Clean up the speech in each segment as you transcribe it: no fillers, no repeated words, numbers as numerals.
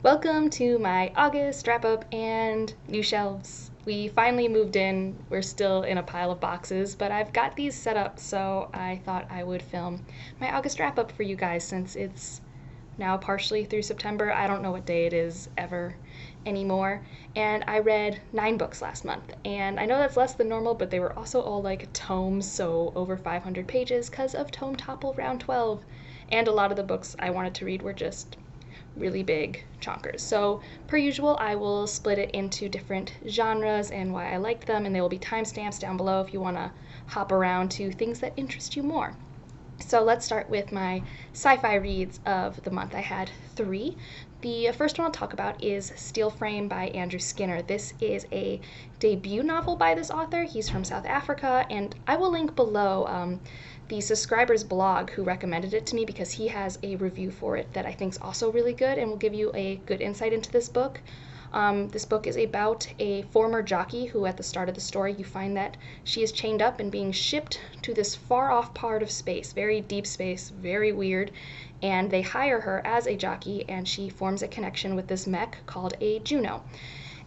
Welcome to my August wrap-up and new shelves. We finally moved in. We're still in a pile of boxes, but I've got these set up, so I thought I would film my August wrap-up for you guys since it's now partially through September. I don't know what day it is ever anymore. And I read 9 books last month, and I know that's less than normal, but they were also all like tomes, so over 500 pages because of Tome Topple Round 12. And a lot of the books I wanted to read were just really big chonkers. So per usual, I will split it into different genres and why I liked them, and there will be timestamps down below if you want to hop around to things that interest you more. So let's start with my sci-fi reads of the month. I had 3. The first one I'll talk about is Steel Frame by Andrew Skinner. This is a debut novel by this author. He's from South Africa, and I will link below the subscriber's blog who recommended it to me because he has a review for it that I think is also really good and will give you a good insight into this book. This book is about a former jockey who at the start of the story you find that she is chained up and being shipped to this far off part of space, very deep space, very weird, and they hire her as a jockey and she forms a connection with this mech called a Juno.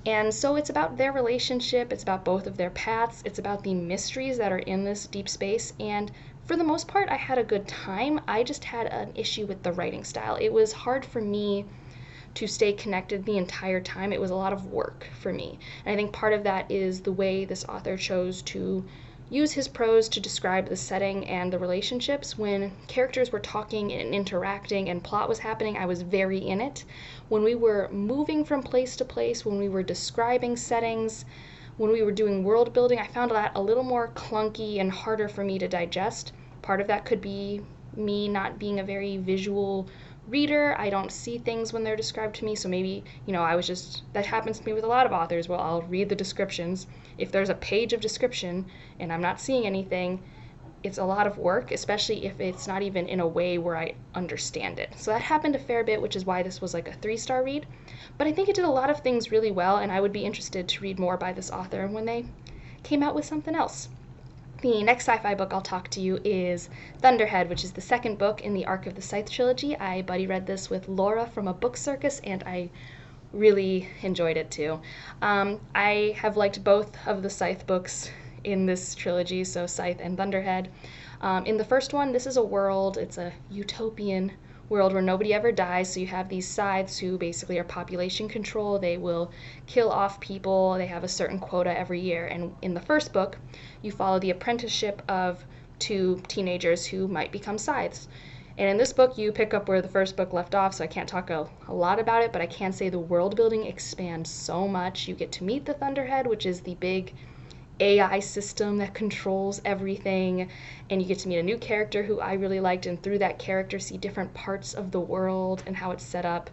And so it's about their relationship, it's about both of their paths, it's about the mysteries that are in this deep space, and for the most part I had a good time. I just had an issue with the writing style. It was hard for me to stay connected the entire time. It was a lot of work for me. And I think part of that is the way this author chose to use his prose to describe the setting and the relationships. When characters were talking and interacting and plot was happening, I was very in it. When we were moving from place to place, when we were describing settings, when we were doing world building, I found that a little more clunky and harder for me to digest. Part of that could be me not being a very visual reader. I don't see things when they're described to me, so maybe, that happens to me with a lot of authors. Well, I'll read the descriptions. If there's a page of description and I'm not seeing anything, it's a lot of work, especially if it's not even in a way where I understand it. So that happened a fair bit, which is why this was like a 3-star read. But I think it did a lot of things really well, and I would be interested to read more by this author when they came out with something else. The next sci-fi book I'll talk to you is Thunderhead, which is the second book in the Arc of the Scythe trilogy. I buddy read this with Laura from a book circus, and I really enjoyed it too. I have liked both of the Scythe books in this trilogy, so Scythe and Thunderhead. In the first one, this is a world, it's a utopian world where nobody ever dies, so you have these scythes who basically are population control. They will kill off people. They have a certain quota every year. And in the first book, you follow the apprenticeship of 2 teenagers who might become scythes. And in this book, you pick up where the first book left off, so I can't talk a lot about it, but I can say the world building expands so much. You get to meet the Thunderhead, which is the big AI system that controls everything, and you get to meet a new character who I really liked, and through that character see different parts of the world and how it's set up.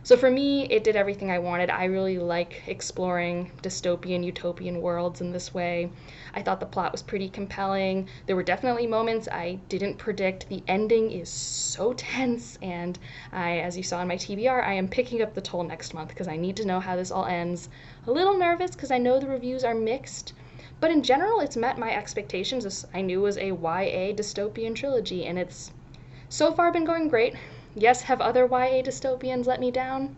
So for me, it did everything I wanted. I really like exploring dystopian, utopian worlds in this way. I thought the plot was pretty compelling. There were definitely moments I didn't predict. The ending is so tense, and as you saw in my TBR, I am picking up the toll next month because I need to know how this all ends. A little nervous because I know the reviews are mixed, but in general, it's met my expectations. As I knew it was a YA dystopian trilogy, and it's so far been going great. Yes, have other YA dystopians let me down?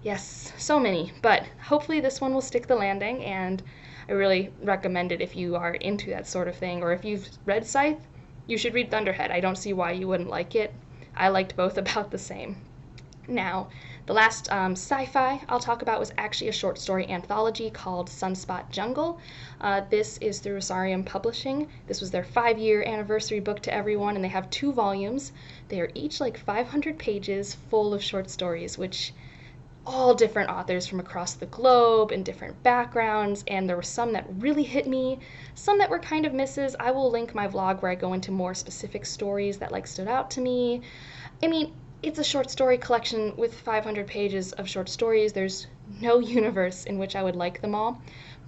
Yes, so many, but hopefully this one will stick the landing, and I really recommend it if you are into that sort of thing, or if you've read Scythe, you should read Thunderhead. I don't see why you wouldn't like it. I liked both about the same. Now, the last sci-fi I'll talk about was actually a short story anthology called Sunspot Jungle. This is through Rosarium Publishing. This was their 5-year anniversary book to everyone, and they have 2 volumes. They are each like 500 pages full of short stories, which all different authors from across the globe and different backgrounds, and there were some that really hit me, some that were kind of misses. I will link my vlog where I go into more specific stories that stood out to me. I mean, it's a short story collection with 500 pages of short stories. There's no universe in which I would like them all,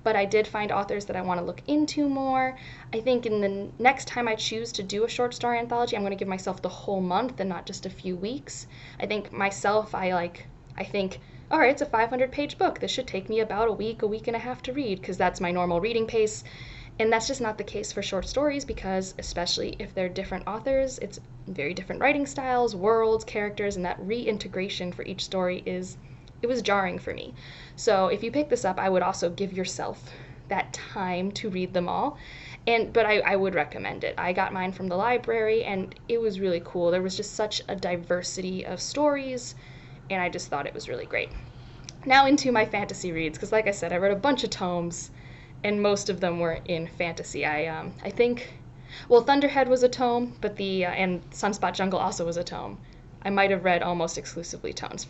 but I did find authors that I want to look into more. I think in the next time I choose to do a short story anthology, I'm going to give myself the whole month and not just a few weeks. I think myself, I think, all right, it's a 500-page book. This should take me about a week and a half to read, because that's my normal reading pace. And that's just not the case for short stories, because especially if they're different authors, it's very different writing styles, worlds, characters, and that reintegration for each story is it was jarring for me. So if you pick this up, I would also give yourself that time to read them all. But I would recommend it. I got mine from the library, and it was really cool. There was just such a diversity of stories, and I just thought it was really great. Now into my fantasy reads, because like I said, I read a bunch of tomes, and most of them were in fantasy. I think, well, Thunderhead was a tome, but and Sunspot Jungle also was a tome. I might have read almost exclusively tomes.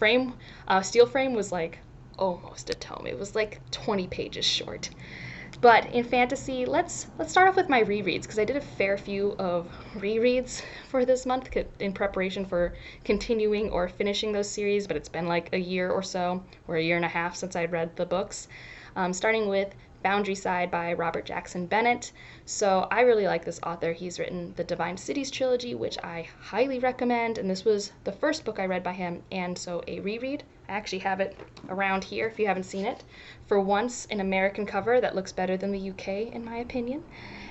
Steel Frame was like almost a tome. It was like 20 pages short. But in fantasy, let's start off with my rereads, because I did a fair few of rereads for this month in preparation for continuing or finishing those series, but it's been like a year or so, or a year and a half since I'd read the books. Starting with Foundryside by Robert Jackson Bennett. So I really like this author. He's written the Divine Cities trilogy, which I highly recommend, and this was the first book I read by him, and so a reread. I actually have it around here if you haven't seen it. For once, an American cover that looks better than the UK, in my opinion.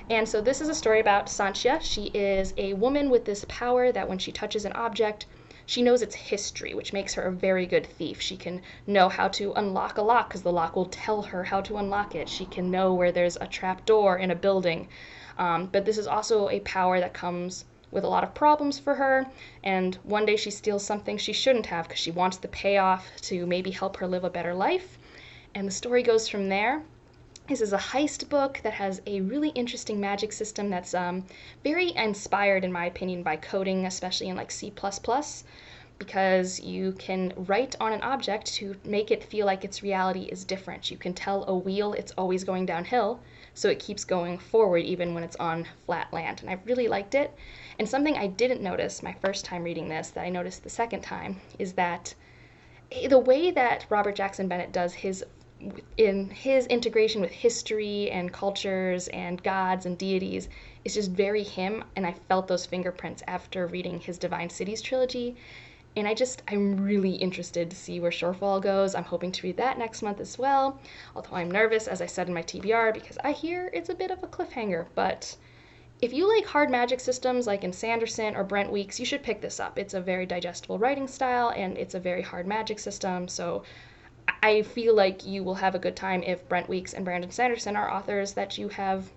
And so this is a story about Sanchia. She is a woman with this power that when she touches an object, she knows its history, which makes her a very good thief. She can know how to unlock a lock because the lock will tell her how to unlock it. She can know where there's a trap door in a building. But this is also a power that comes with a lot of problems for her, and one day she steals something she shouldn't have because she wants the payoff to maybe help her live a better life. And the story goes from there. This is a heist book that has a really interesting magic system that's very inspired, in my opinion, by coding, especially in like C++, because you can write on an object to make it feel like its reality is different. You can tell a wheel it's always going downhill, so it keeps going forward even when it's on flat land. And I really liked it. And something I didn't notice my first time reading this that I noticed the second time is that the way that Robert Jackson Bennett does his integration with history and cultures and gods and deities is just very him, and I felt those fingerprints after reading his Divine Cities trilogy. And I'm really interested to see where Shorefall goes. I'm hoping to read that next month as well, although I'm nervous, as I said in my TBR, because I hear it's a bit of a cliffhanger. But if you like hard magic systems like in Sanderson or Brent Weeks, you should pick this up. It's a very digestible writing style, and it's a very hard magic system, so I feel like you will have a good time if Brent Weeks and Brandon Sanderson are authors that you have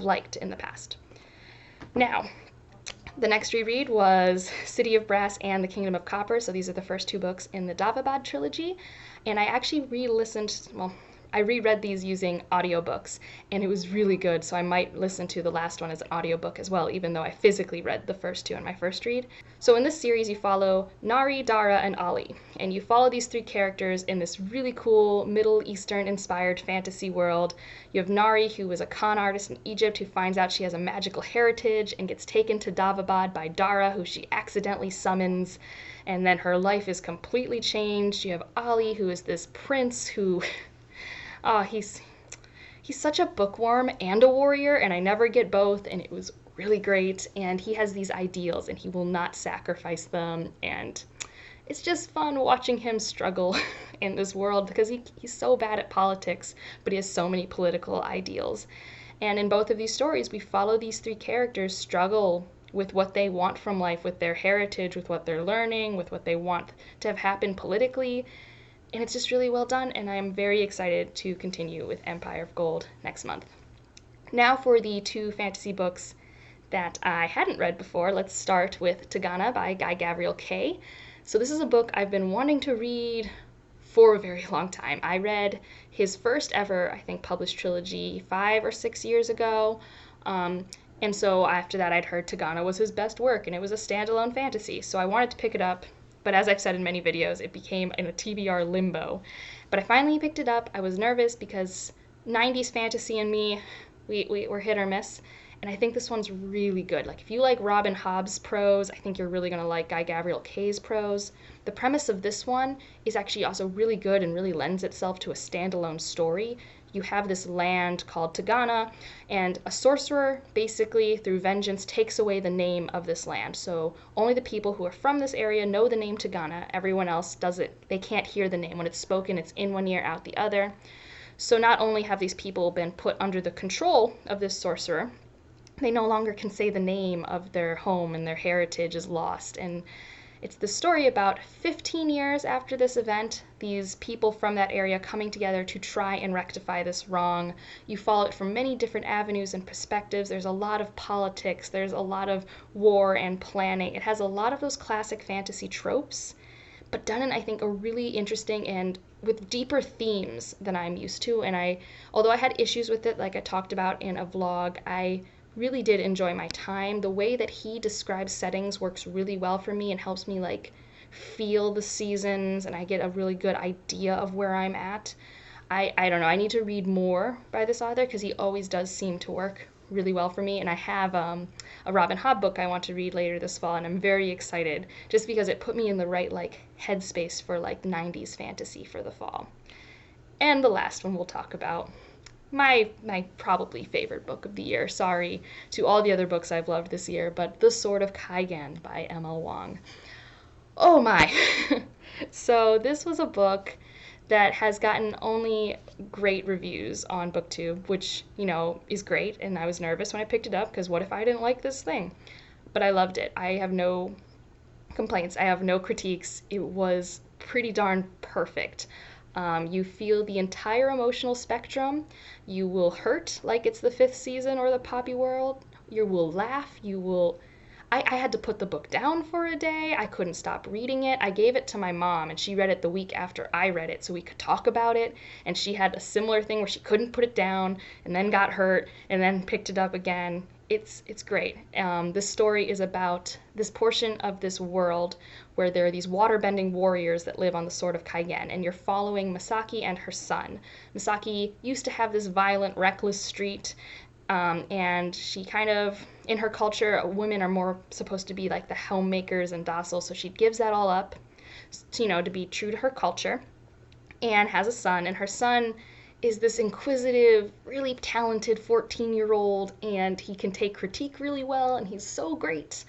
liked in the past. Now, the next reread was City of Brass and The Kingdom of Copper, so these are the first two books in the Daevabad trilogy, and I actually I reread these using audiobooks, and it was really good, so I might listen to the last one as an audiobook as well, even though I physically read the first two in my first read. So in this series, you follow Nari, Dara, and Ali, and you follow these three characters in this really cool Middle Eastern-inspired fantasy world. You have Nari, who is a con artist in Egypt who finds out she has a magical heritage and gets taken to Daevabad by Dara, who she accidentally summons, and then her life is completely changed. You have Ali, who is this prince who... he's such a bookworm and a warrior, and I never get both, and it was really great. And he has these ideals, and he will not sacrifice them, and it's just fun watching him struggle in this world because he's so bad at politics, but he has so many political ideals. And in both of these stories, we follow these three characters struggle with what they want from life, with their heritage, with what they're learning, with what they want to have happen politically. And it's just really well done, and I'm very excited to continue with Empire of Gold next month. Now for the two fantasy books that I hadn't read before. Let's start with Tigana by Guy Gavriel Kay. So this is a book I've been wanting to read for a very long time. I read his first ever, I think, published trilogy 5 or 6 years ago. And so after that, I'd heard Tigana was his best work, and it was a standalone fantasy. So I wanted to pick it up. But as I've said in many videos, it became in a TBR limbo. But I finally picked it up. I was nervous because 90s fantasy and me, we're hit or miss. And I think this one's really good. Like, if you like Robin Hobb's prose, I think you're really going to like Guy Gavriel Kay's prose. The premise of this one is actually also really good and really lends itself to a standalone story. You have this land called Tigana, and a sorcerer, basically, through vengeance, takes away the name of this land. So only the people who are from this area know the name Tigana. Everyone else they can't hear the name. When it's spoken, it's in one ear, out the other. So not only have these people been put under the control of this sorcerer, they no longer can say the name of their home, and their heritage is lost. And It's the story about 15 years after this event, these people from that area coming together to try and rectify this wrong. You follow it from many different avenues and perspectives. There's a lot of politics, there's a lot of war and planning. It has a lot of those classic fantasy tropes, but done in, I think, a really interesting and with deeper themes than I'm used to. And although I had issues with it, like I talked about in a vlog, I really did enjoy my time. The way that he describes settings works really well for me and helps me like feel the seasons, and I get a really good idea of where I'm at. I don't know, I need to read more by this author because he always does seem to work really well for me. And I have a Robin Hobb book I want to read later this fall, and I'm very excited just because it put me in the right like headspace for like 90s fantasy for the fall. And the last one we'll talk about, my probably favorite book of the year. Sorry to all the other books I've loved this year, but The Sword of Kaigen by M.L. Wang. Oh my. So this was a book that has gotten only great reviews on BookTube, which, you know, is great, and I was nervous when I picked it up because what if I didn't like this thing? But I loved it. I have no complaints. I have no critiques. It was pretty darn perfect. You feel the entire emotional spectrum. You will hurt like it's the 5th season or the Poppy World. You will laugh. You will... I had to put the book down for a day. I couldn't stop reading it. I gave it to my mom, and she read it the week after I read it so we could talk about it. And she had a similar thing where she couldn't put it down and then got hurt and then picked it up again. It's great. This story is about this portion of this world where there are these water-bending warriors that live on the Sword of Kaigen, and you're following Misaki and her son. Misaki used to have this violent, reckless streak, and she kind of, in her culture, women are more supposed to be like the homemakers and docile, so she gives that all up, you know, to be true to her culture, and has a son, and her son is this inquisitive, really talented 14-year-old, and he can take critique really well, and he's so great.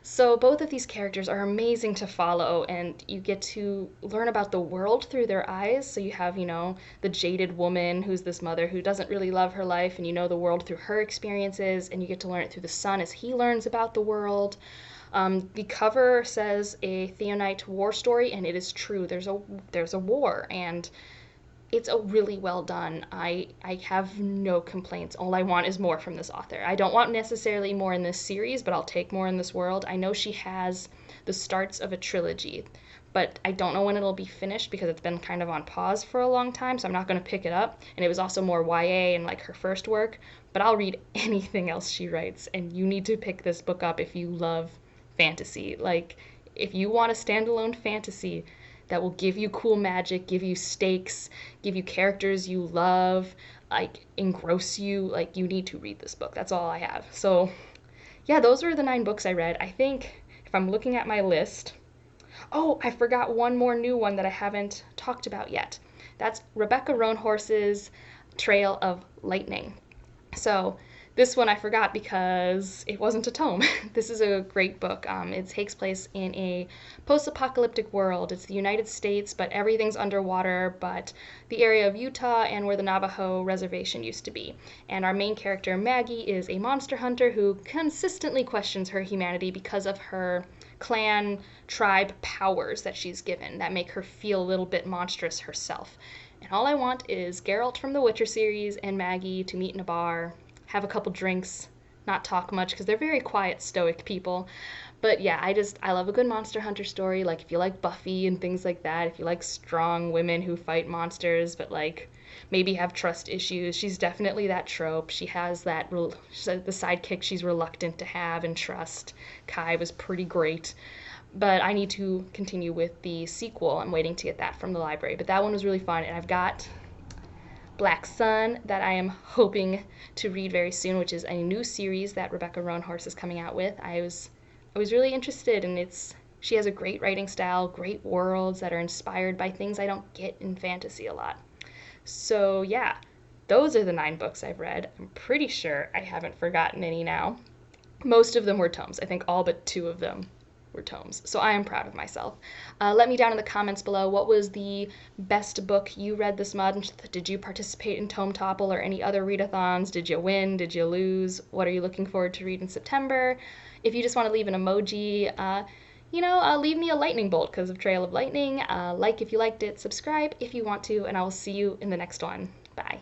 So both of these characters are amazing to follow, and you get to learn about the world through their eyes. So you have, you know, the jaded woman who's this mother who doesn't really love her life, and you know the world through her experiences, and you get to learn it through the son as he learns about the world. The cover says a Theonite war story, and it is true. There's a war, and it's a really well done. I have no complaints. All I want is more from this author. I don't want necessarily more in this series, but I'll take more in this world. I know she has the starts of a trilogy, but I don't know when it'll be finished because it's been kind of on pause for a long time, so I'm not going to pick it up. And it was also more YA and like her first work, but I'll read anything else she writes, and you need to pick this book up if you love fantasy. Like, if you want a standalone fantasy that will give you cool magic, give you stakes, give you characters you love, like engross you, like you need to read this book. That's all I have. So yeah, those were the 9 books I read. I think if I'm looking at my list, oh, I forgot one more new one that I haven't talked about yet. That's Rebecca Roanhorse's Trail of Lightning. So this one I forgot because it wasn't a tome. This is a great book. It takes place in a post-apocalyptic world. It's the United States, but everything's underwater, but the area of Utah and where the Navajo reservation used to be. And our main character, Maggie, is a monster hunter who consistently questions her humanity because of her clan tribe powers that she's given that make her feel a little bit monstrous herself. And all I want is Geralt from the Witcher series and Maggie to meet in a bar, have a couple drinks, not talk much because they're very quiet, stoic people. But yeah, I love a good monster hunter story. Like if you like Buffy and things like that, if you like strong women who fight monsters but like maybe have trust issues, she's definitely that trope. She has that the sidekick she's reluctant to have and trust. Kai was pretty great. But I need to continue with the sequel. I'm waiting to get that from the library. But that one was really fun, and I've got Black Sun that I am hoping to read very soon, which is a new series that Rebecca Roanhorse is coming out with. I was really interested, and she has a great writing style, great worlds that are inspired by things I don't get in fantasy a lot. So yeah, those are the 9 books I've read. I'm pretty sure I haven't forgotten any now. Most of them were tomes. I think all but 2 of them were tomes. So I am proud of myself. Let me down in the comments below, what was the best book you read this month? Did you participate in Tome Topple or any other readathons? Did you win? Did you lose? What are you looking forward to read in September? If you just want to leave an emoji, leave me a lightning bolt because of Trail of Lightning. Like if you liked it, subscribe if you want to, and I will see you in the next one. Bye.